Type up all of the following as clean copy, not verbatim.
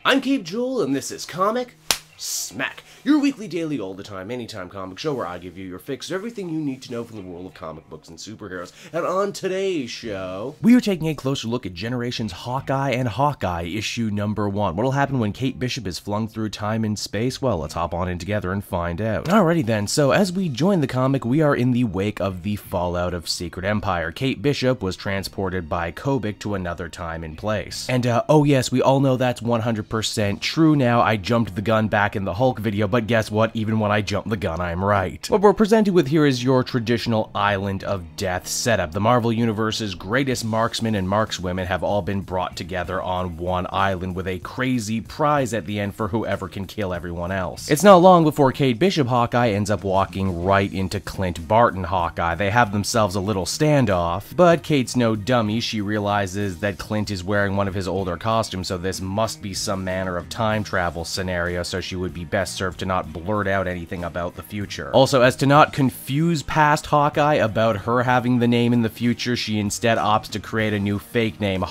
I'm Cape Joel, and this is Comic Smack, your weekly, daily, all the time, anytime comic show where I give you your fix of everything you need to know from the world of comic books and superheroes. And on today's show, we are taking a closer look at Generations Hawkeye and Hawkeye, issue number 1. What'll happen when Kate Bishop is flung through time and space? Well, let's hop on in together and find out. Alrighty then, so as we join the comic, we are in the wake of the fallout of Secret Empire. Kate Bishop was transported by Kobik to another time and place. And oh yes, we all know that's 100% true now. I jumped the gun back in the Hulk video, but guess what? Even when I jump the gun, I'm right. What we're presented with here is your traditional Island of Death setup. The Marvel Universe's greatest marksmen and markswomen have all been brought together on one island with a crazy prize at the end for whoever can kill everyone else. It's not long before Kate Bishop Hawkeye ends up walking right into Clint Barton Hawkeye. They have themselves a little standoff, but Kate's no dummy. She realizes that Clint is wearing one of his older costumes, so this must be some manner of time travel scenario, so she would be best served to not blurt out anything about the future. Also, as to not confuse past Hawkeye about her having the name in the future, she instead opts to create a new fake name,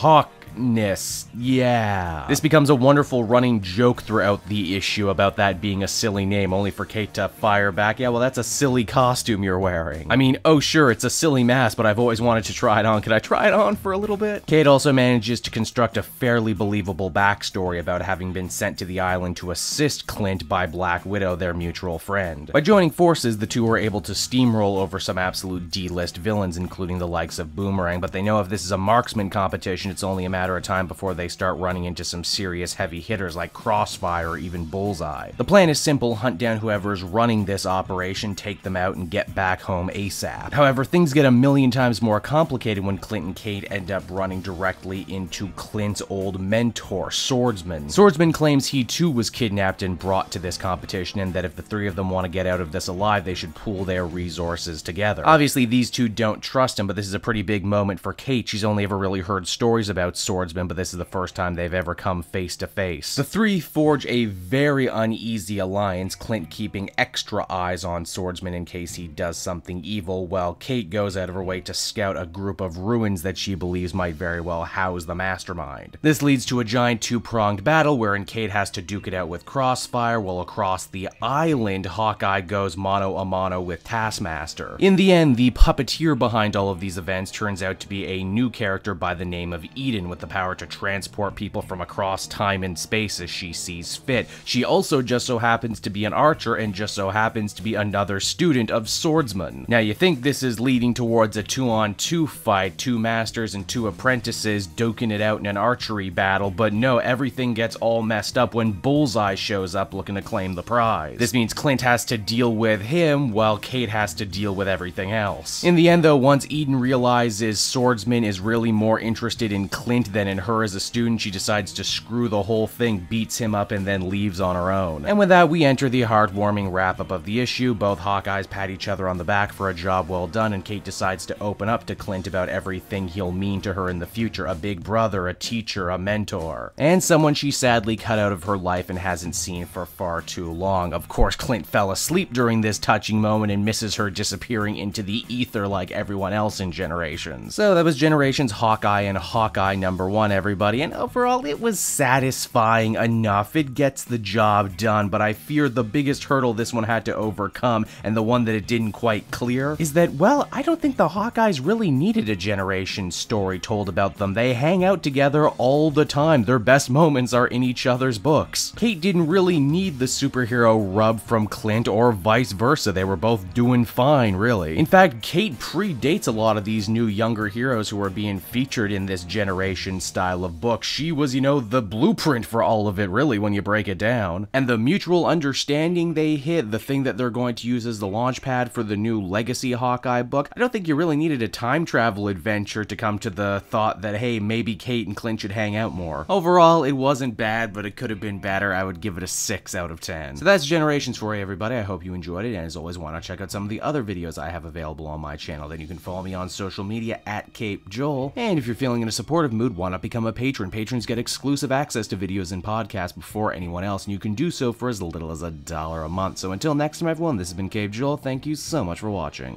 Yeah. This becomes a wonderful running joke throughout the issue about that being a silly name, only for Kate to fire back, yeah, well, that's a silly costume you're wearing. I mean, oh sure, it's a silly mask, but I've always wanted to try it on. Could I try it on for a little bit? Kate also manages to construct a fairly believable backstory about having been sent to the island to assist Clint by Black Widow, their mutual friend. By joining forces, the two are able to steamroll over some absolute D-list villains, including the likes of Boomerang, but they know if this is a marksman competition, it's only a matter of time before they start running into some serious heavy hitters like Crossfire or even Bullseye. The plan is simple: hunt down whoever's running this operation, take them out, and get back home ASAP. However, things get a million times more complicated when Clint and Kate end up running directly into Clint's old mentor, Swordsman. Swordsman claims he too was kidnapped and brought to this competition, and that if the three of them want to get out of this alive, they should pool their resources together. Obviously, these two don't trust him, but this is a pretty big moment for Kate. She's only ever really heard stories about Swordsman, but this is the first time they've ever come face to face. The three forge a very uneasy alliance, Clint keeping extra eyes on Swordsman in case he does something evil, while Kate goes out of her way to scout a group of ruins that she believes might very well house the mastermind. This leads to a giant two-pronged battle wherein Kate has to duke it out with Crossfire, while across the island, Hawkeye goes mano a mano with Taskmaster. In the end, the puppeteer behind all of these events turns out to be a new character by the name of Eden, with the power to transport people from across time and space as she sees fit. She also just so happens to be an archer and just so happens to be another student of Swordsman. Now, you think this is leading towards a 2-on-2 fight, 2 masters and 2 apprentices duking it out in an archery battle, but no, everything gets all messed up when Bullseye shows up looking to claim the prize. This means Clint has to deal with him while Kate has to deal with everything else. In the end though, once Eden realizes Swordsman is really more interested in Clint than in her as a student, she decides to screw the whole thing, beats him up, and then leaves on her own. And with that, we enter the heartwarming wrap-up of the issue. Both Hawkeyes pat each other on the back for a job well done, and Kate decides to open up to Clint about everything he'll mean to her in the future: a big brother, a teacher, a mentor, and someone she sadly cut out of her life and hasn't seen for far too long. Of course, Clint fell asleep during this touching moment and misses her disappearing into the ether like everyone else in Generations. So that was Generations Hawkeye and Hawkeye number 1, everybody, and overall it was satisfying enough. It gets the job done, but I fear the biggest hurdle this one had to overcome, and the one that it didn't quite clear, is that, well, I don't think the Hawkeyes really needed a Generation story told about them. They hang out together all the time. Their best moments are in each other's books. Kate didn't really need the superhero rub from Clint, or vice versa. They were both doing fine, really. In fact, Kate predates a lot of these new younger heroes who are being featured in this Generation style of book. She was, you know, the blueprint for all of it, really, when you break it down. And the mutual understanding they hit, the thing that they're going to use as the launch pad for the new Legacy Hawkeye book, I don't think you really needed a time travel adventure to come to the thought that, hey, maybe Kate and Clint should hang out more. Overall, it wasn't bad, but it could have been better. I would give it a 6 out of 10. So that's Generations for you, everybody. I hope you enjoyed it, and as always, why not check out some of the other videos I have available on my channel. Then you can follow me on social media at Cape Joel, and if you're feeling in a supportive mood, why not become a patron? Patrons get exclusive access to videos and podcasts before anyone else, and you can do so for as little as $1 a month. So until next time, everyone, this has been Cape Joel. Thank you so much for watching.